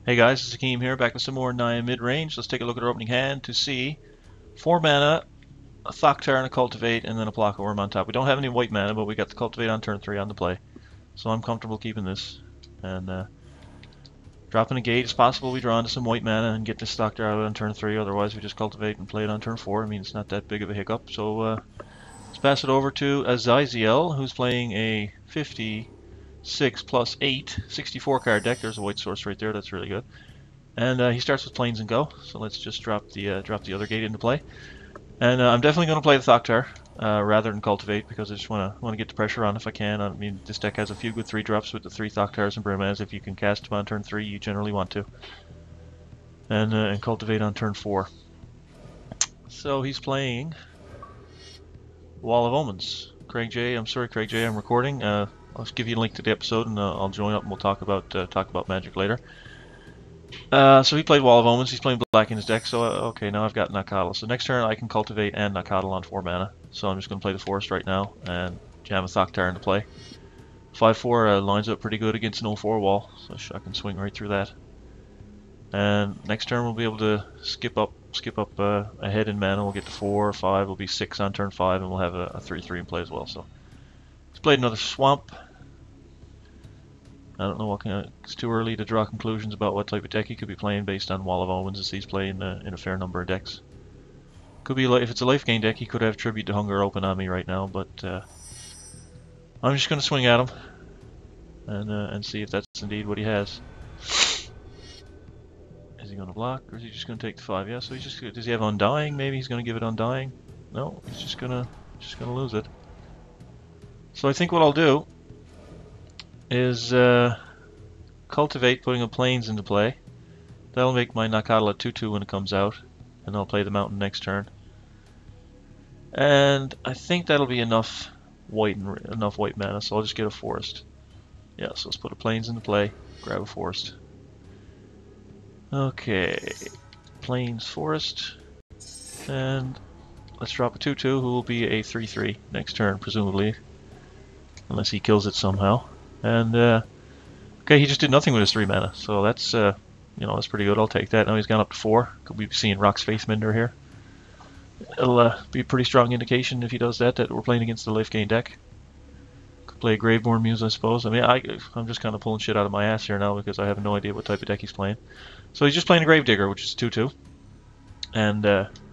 Hey guys, it's Hakeem here, back with some more Naya Midrange. Let's take a look at our opening hand to see 4 mana, a Thoktar and a Cultivate, and then a Plaka Worm on top. We don't have any white mana, but we got the Cultivate on turn 3 on the play. So I'm comfortable keeping this. And dropping a gate, it's possible we draw into some white mana and get this Thoktar out on turn 3, otherwise we just Cultivate and play it on turn 4. I mean, it's not that big of a hiccup. So let's pass it over to Azaziel, who's playing a 56 plus 8, 64 card deck. There's a white source right there, that's really good. And he starts with Plains and Go, so let's just drop the other gate into play. And I'm definitely going to play the Thoktar rather than Cultivate because I just want to get the pressure on if I can. I mean, this deck has a few good 3-drops with the 3 Thoktars and Brimaz. If you can cast them on turn 3, you generally want to. And Cultivate on turn 4. So he's playing Wall of Omens. Craig J, I'm sorry Craig J, I'm recording. I'll give you a link to the episode and I'll join up and we'll talk about Magic later. So he played Wall of Omens, he's playing black in his deck, so okay, now I've got Nacatl. So next turn I can Cultivate and Nacatl on 4 mana. So I'm just going to play the Forest right now and jam a Thoktar into play. 5-4 lines up pretty good against an 0-4 wall, so I can swing right through that. And next turn we'll be able to skip up ahead in mana, we'll get to 4 or 5, we'll be 6 on turn 5, and we'll have a 3-3 in play as well. So he's played another Swamp. I don't know what kind of, it's too early to draw conclusions about what type of deck he could be playing based on Wall of Omens as he's playing in a fair number of decks. Could be, if it's a life gain deck, he could have Tribute to Hunger open on me right now, but I'm just going to swing at him and see if that's indeed what he has. Is he going to block or is he just going to take the 5? Yeah, so he's just, does he have Undying? Maybe he's going to give it Undying. No, he's just going to lose it. So I think what I'll do is Cultivate, putting a Plains into play. That'll make my Nacatl a 2-2 when it comes out, and I'll play the Mountain next turn. And I think that'll be enough white mana, so I'll just get a Forest. Yeah, so let's put a Plains into play, grab a Forest. Okay, Plains, Forest, and let's drop a 2-2 who will be a 3-3 next turn, presumably, unless he kills it somehow. And okay, he just did nothing with his 3 mana, so that's that's pretty good. I'll take that. Now he's gone up to 4. Could we be seeing Rock's Faithmender here? It'll be a pretty strong indication if he does that we're playing against the life gain deck. Could play a Graveborn Muse, I suppose. I mean, I'm just kind of pulling shit out of my ass here now because I have no idea what type of deck he's playing. So he's just playing a Gravedigger, which is 2-2, and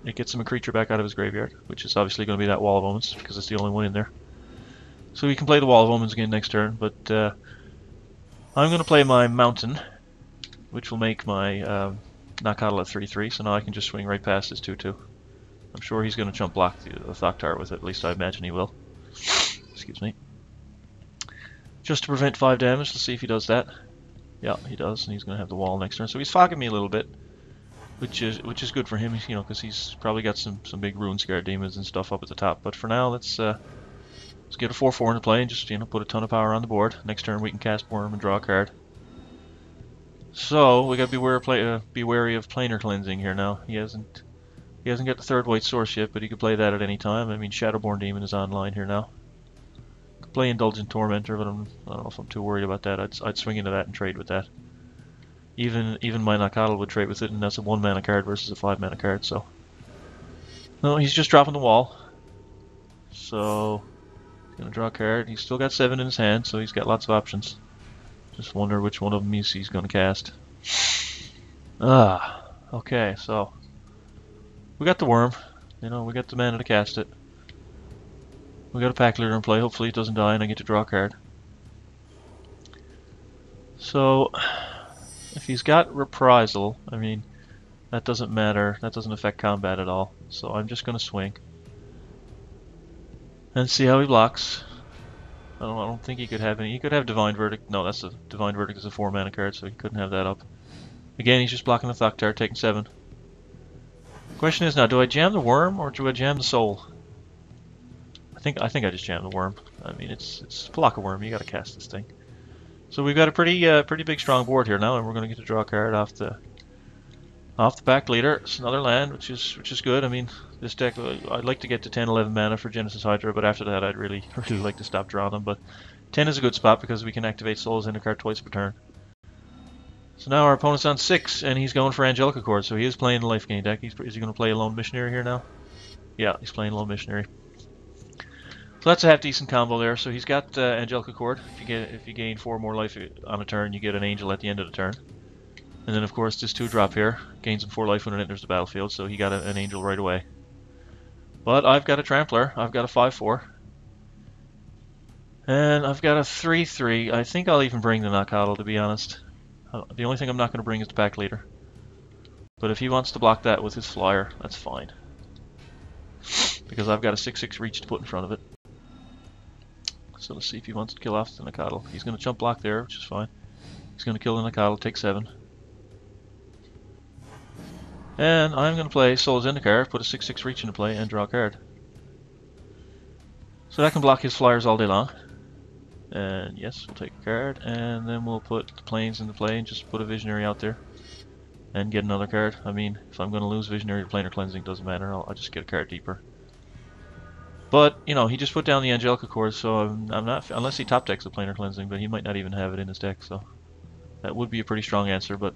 it gets him a creature back out of his graveyard, which is obviously going to be that Wall of Omens because it's the only one in there. So we can play the Wall of Omens again next turn, but I'm going to play my Mountain, which will make my Nacatl a 3-3, so now I can just swing right past his 2-2. I'm sure he's going to chump block the Thoktar with it, at least I imagine he will. Excuse me. Just to prevent 5 damage, let's see if he does that. Yeah, he does, and he's going to have the wall next turn. So he's fogging me a little bit, which is good for him, because he's probably got some big Runescarred demons and stuff up at the top. But for now, let's get a 4-4 into play and just put a ton of power on the board. Next turn we can cast Worm and draw a card. So we got to be wary of Planar Cleansing here now. He hasn't got the 3rd white source yet, but he could play that at any time. I mean, Shadowborn Demon is online here now. Could play Indulgent Tormentor, but I don't know if I'm too worried about that. I'd swing into that and trade with that. Even my Nacatl would trade with it, and that's a 1 mana card versus a 5 mana card. So no, he's just dropping the wall. So he's gonna draw a card. He's still got 7 in his hand, so he's got lots of options. Just wonder which one of them he's gonna cast. Okay, so we got the Worm. We got the mana to cast it. We got a Pack Leader in play. Hopefully it doesn't die and I get to draw a card. So if he's got Reprisal, I mean, that doesn't matter. That doesn't affect combat at all. So I'm just going to swing and see how he blocks. I don't think he could have any. He could have Divine Verdict. No, that's a Divine Verdict is a 4 mana card, so he couldn't have that up. Again, he's just blocking the Thoktar, taking 7. Question is now, do I jam the Worm or do I jam the Soul? I think I just jam the Worm. I mean, it's Plaka Worm. You got to cast this thing. So we've got a pretty big strong board here now, and we're going to get to draw a card off the Pack Leader. It's another land, which is good. I mean, this deck, I'd like to get to 10, 11 mana for Genesis Hydra, but after that I'd really like to stop drawing them. But 10 is a good spot because we can activate Soul's End a card twice per turn. So now our opponent's on 6, and he's going for Angelic Accord, so he is playing the life gain deck. Is he going to play a Lone Missionary here now? Yeah, he's playing Lone Missionary. So that's a half decent combo there. So he's got Angelic Accord. If you gain 4 more life on a turn, you get an Angel at the end of the turn. And then of course this 2-drop here gains him 4 life when it enters the battlefield, so he got an Angel right away. But I've got a Trampler. I've got a 5/4. And I've got a 3/3. I think I'll even bring the Knockoutle, to be honest. The only thing I'm not going to bring is the Pack Leader. But if he wants to block that with his Flyer, that's fine. Because I've got a 6/6 reach to put in front of it. So let's see if he wants to kill off the Knockoutle. He's going to chump block there, which is fine. He's going to kill the Knockoutle, take 7. And I'm going to play Soul Zendikar, put a 6/6 reach into play, and draw a card. So that can block his flyers all day long. And yes, we'll take a card, and then we'll put the planes into play and just put a Visionary out there. And get another card. I mean, if I'm going to lose Visionary to Planar Cleansing, doesn't matter, I'll just get a card deeper. But, you know, he just put down the Angelic Accord, so I'm not, unless he top decks the Planar Cleansing, but he might not even have it in his deck, so that would be a pretty strong answer, but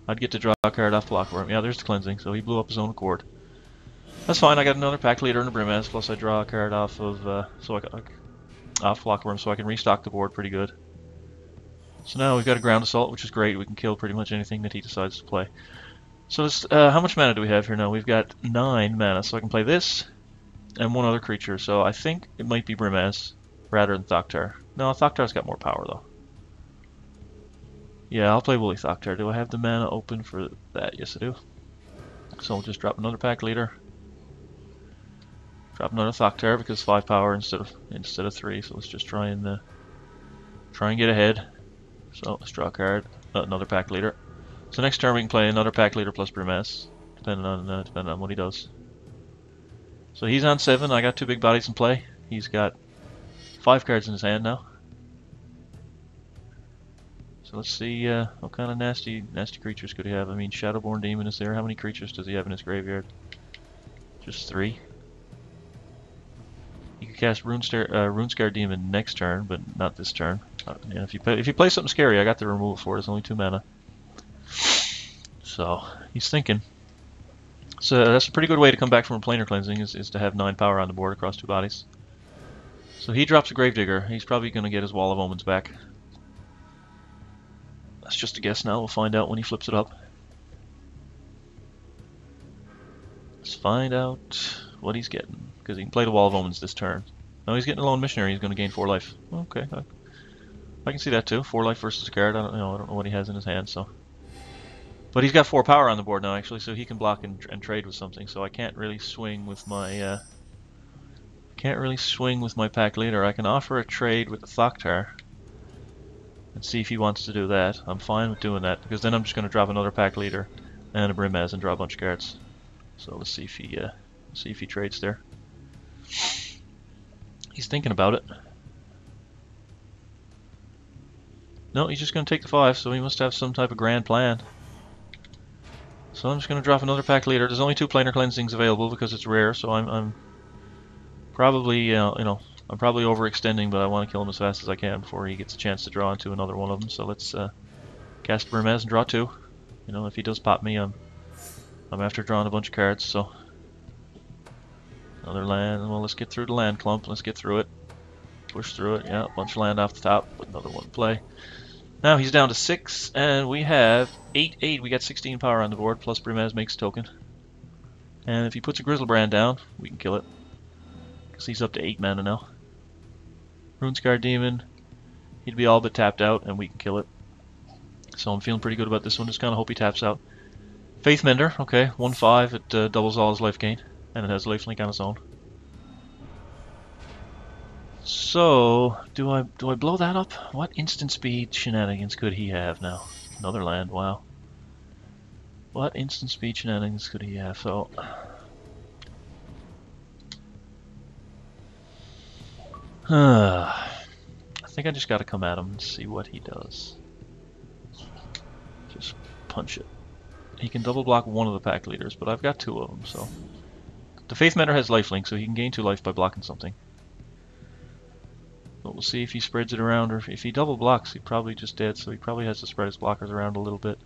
I'd get to draw a card off block for him. Yeah, there's the Cleansing, so he blew up his own Accord. That's fine, I got another Pack Leader and a Brimaz, plus I draw a card off of, off Blockworm, so I can restock the board pretty good. So now we've got a Ground Assault, which is great. We can kill pretty much anything that he decides to play. So this, how much mana do we have here now? We've got 9 mana, so I can play this and 1 other creature. So I think it might be Brimaz rather than Thoktar. No, Thoktar's got more power though. Yeah, I'll play Woolly Thoktar. Do I have the mana open for that? Yes, I do. So we'll just drop another Pack Leader. Drop another Thoktar because 5 power instead of 3. So let's just try and get ahead. So let's draw a card, another Pack Leader. So next turn we can play another Pack Leader plus Brimaz, depending on what he does. So he's on 7. I got 2 big bodies in play. He's got 5 cards in his hand now. So let's see what kind of nasty creatures could he have. I mean, Shadowborn Demon is there. How many creatures does he have in his graveyard? Just 3. He could cast Runescar Demon next turn, but not this turn. Yeah, if you play something scary, I got the removal for it. It's only 2 mana. So he's thinking. So that's a pretty good way to come back from a Planar Cleansing is to have 9 power on the board across 2 bodies. So he drops a Gravedigger. He's probably going to get his Wall of Omens back. That's just a guess now. We'll find out when he flips it up. Let's find out what he's getting, because he can play the Wall of Omens this turn. No, he's getting a Lone Missionary. He's going to gain 4 life. Okay, I can see that too. 4 life versus a card. I don't know what he has in his hand. So, but he's got 4 power on the board now, actually, so he can block and trade with something. So I can't really swing with my Pack Leader. I can offer a trade with the Thoktar and see if he wants to do that. I'm fine with doing that because then I'm just going to drop another Pack Leader and a Brimaz and draw a bunch of cards. So let's see if he trades there. He's thinking about it. No, he's just going to take the 5, so he must have some type of grand plan. So I'm just going to drop another Pack Leader. There's only 2 Planar Cleansings available because it's rare, so I'm probably I'm probably overextending, but I want to kill him as fast as I can before he gets a chance to draw into another one of them. So let's cast Brimaz and draw 2. You know, if he does pop me, I'm after drawing a bunch of cards. So another land. Well, let's get through the land clump. Let's get through it. Push through it. Yeah, a bunch of land off the top. Put another one in play. Now he's down to 6, and we have 8. We got 16 power on the board, plus Brimaz makes a token. And if he puts a Grizzlebrand down, we can kill it. Because he's up to 8 mana now. Runescar Demon, he'd be all but tapped out, and we can kill it. So I'm feeling pretty good about this one. Just kind of hope he taps out. Faith Mender, okay, 1/5. It doubles all his life gain, and it has lifelink on its own. So, do I blow that up? What instant speed shenanigans could he have now? Another land, wow. What instant speed shenanigans could he have? So, I think I just got to come at him and see what he does. Just punch it. He can double block one of the Pack Leaders, but I've got 2 of them, so. The Faith Mender has lifelink, so he can gain 2 life by blocking something. But we'll see if he spreads it around, or if he double blocks, he's probably just dead, so he probably has to spread his blockers around a little bit.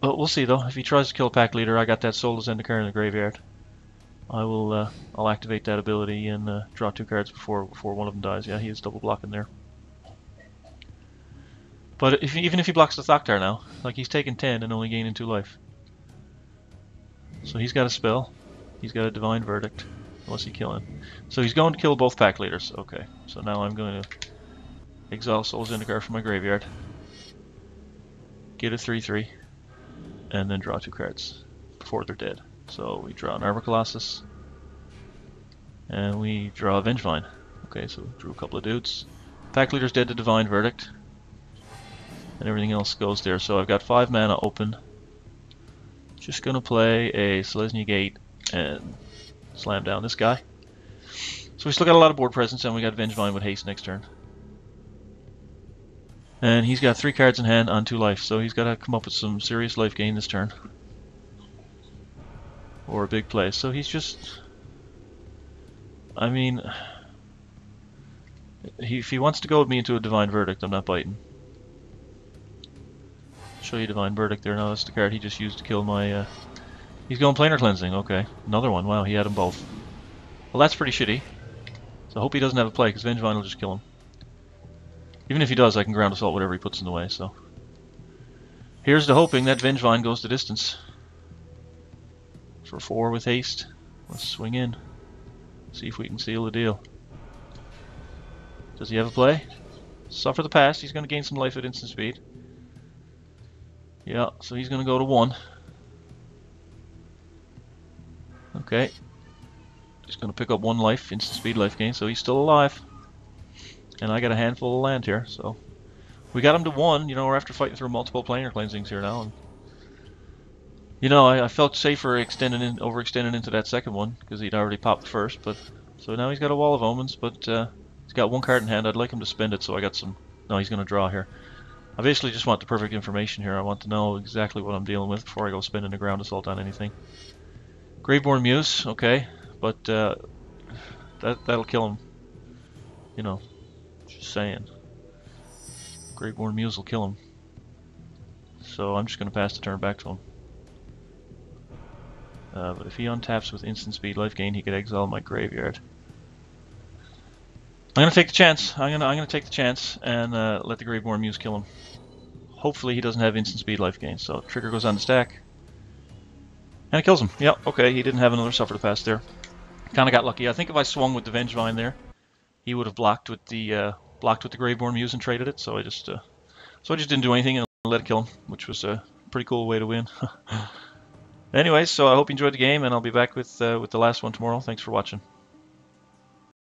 But we'll see though. If he tries to kill a pack leader, I got that Soulless Zendikar in the graveyard. I'll activate that ability and draw 2 cards before one of them dies. Yeah, he is double blocking there. But even if he blocks the Thoktar now, like he's taking 10 and only gaining 2 life. So he's got a spell. He's got a Divine Verdict. Unless he kill him. So he's going to kill both pack leaders. Okay, so now I'm going to exile Soulless Zendikar from my graveyard. Get a 3/3. And then draw 2 cards before they're dead. So we draw an Armor Colossus. And we draw a Vengevine. Okay, so we drew a couple of dudes. Pack leader's dead to Divine Verdict. And everything else goes there. So I've got 5 mana open. Just gonna play a Selesnya Gate and slam down this guy. So we still got a lot of board presence, and we got Vengevine with haste next turn. And he's got 3 cards in hand on 2 life, so he's got to come up with some serious life gain this turn. Or a big play. So he's just... I mean... if he wants to go with me into a Divine Verdict, I'm not biting. Show you Divine Verdict there. Now that's the card he just used to kill my... He's going Planar Cleansing. Okay. Another one. Wow, he had them both. Well, that's pretty shitty. So I hope he doesn't have a play, because Vengevine will just kill him. Even if he does, I can Ground Assault whatever he puts in the way, so... Here's to hoping that Vengevine goes the distance. For 4 with haste. Let's swing in. See if we can seal the deal. Does he have a play? Suffer the past. He's going to gain some life at instant speed. Yeah, so he's going to go to 1. Okay. He's going to pick up 1 life, instant speed life gain, so he's still alive. And I got a handful of land here, so... We got him to 1, you know, we're after fighting through multiple planar cleansings here now. And, you know, I felt safer overextending into that second one, because he'd already popped the first, but... So now he's got a Wall of Omens, but he's got 1 card in hand. I'd like him to spend it, so I got some... No, he's going to draw here. I basically just want the perfect information here. I want to know exactly what I'm dealing with before I go spending a Ground Assault on anything. Graveborn Muse, okay, but that'll kill him. You know, just saying. Graveborn Muse will kill him. So I'm just going to pass the turn back to him. But if he untaps with instant speed life gain, he could exile my graveyard. I'm going to take the chance. I'm going to take the chance and let the Graveborn Muse kill him. Hopefully he doesn't have instant speed life gain. So trigger goes on the stack. And it kills him. Yep, okay, he didn't have another Suffer the Past there. Kind of got lucky. I think if I swung with the Vengevine there, he would have blocked with the Graveborn Muse and traded it. So I just didn't do anything and let it kill him, which was a pretty cool way to win. Anyways, so I hope you enjoyed the game, and I'll be back with the last one tomorrow. Thanks for watching.